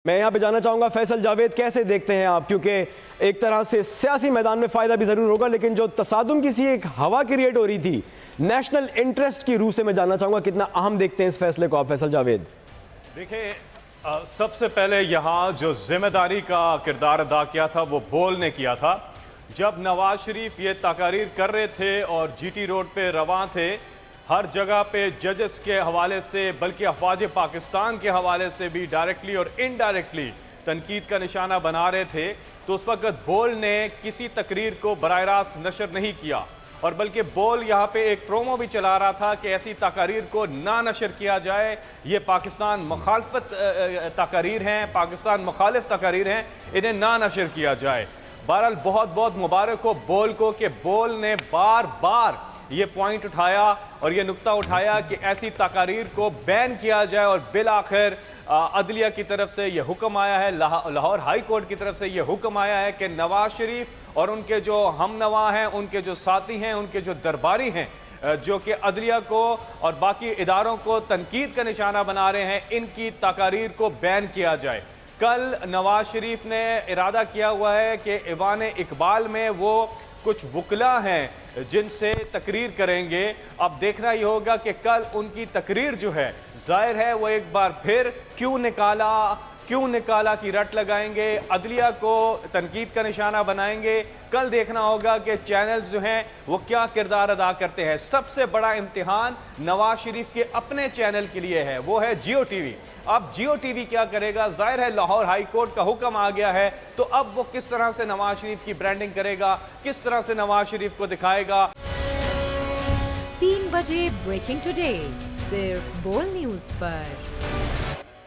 मैं यहाँ पे जाना चाहूंगा फैसल जावेद, कैसे देखते हैं आप, क्योंकि एक तरह से सियासी मैदान में फ़ायदा भी ज़रूर होगा, लेकिन जो तसादुम की सी एक हवा क्रिएट हो रही थी नेशनल इंटरेस्ट की रूह से, मैं जानना चाहूंगा कितना अहम देखते हैं इस फैसले को आप फैसल जावेद। देखिए, सबसे पहले यहाँ जो जिम्मेदारी का किरदार अदा किया था वो बोल ने किया था। जब नवाज शरीफ ये तकारीर कर रहे थे और जीटी रोड पे रवां थे, हर जगह पे जजेस के हवाले से, बल्कि अफवाज पाकिस्तान के हवाले से भी डायरेक्टली और इनडायरेक्टली तनकीद का निशाना बना रहे थे, तो उस वक्त बोल ने किसी तकरीर को बराह रास्त नशर नहीं किया, और बल्कि बोल यहाँ पे एक प्रोमो भी चला रहा था कि ऐसी तकारीर को ना नशर किया जाए, ये पाकिस्तान मुखालफत तकारीर हैं, पाकिस्तान मुखालिफ तकारीर हैं, इन्हें ना नशर किया जाए। बहरहाल बहुत बहुत मुबारक हो बोल को कि बोल ने बार बार ये पॉइंट उठाया और ये नुक्ता उठाया कि ऐसी तकारीर को बैन किया जाए, और बिल आखिर अदलिया की तरफ से ये हुक्म आया है, लाहौर हाई कोर्ट की तरफ से ये हुक्म आया है कि नवाज शरीफ और उनके जो हम नवा हैं, उनके जो साथी हैं, उनके जो दरबारी हैं, जो कि अदलिया को और बाकी इदारों को तनकीद का निशाना बना रहे हैं, इनकी तकारीर को बैन किया जाए। कल नवाज शरीफ ने इरादा किया हुआ है कि ईवान इकबाल में वो कुछ वकला हैं जिनसे तकरीर करेंगे। अब देखना ही होगा कि कल उनकी तकरीर जो है, जाहिर है वो एक बार फिर क्यों निकाला की रट लगाएंगे, अदलिया को तनकीद का निशाना बनाएंगे। कल देखना होगा कि चैनल्स जो हैं वो क्या किरदार अदा करते हैं। सबसे बड़ा इम्तिहान नवाज शरीफ के अपने चैनल के लिए है, वो है जियो टीवी। अब जियो टीवी क्या करेगा? जाहिर है लाहौर हाई कोर्ट का हुक्म आ गया है, तो अब वो किस तरह से नवाज शरीफ की ब्रांडिंग करेगा, किस तरह से नवाज शरीफ को दिखाएगा। 3 बजे ब्रेकिंग टुडे सिर्फ बोल न्यूज पर।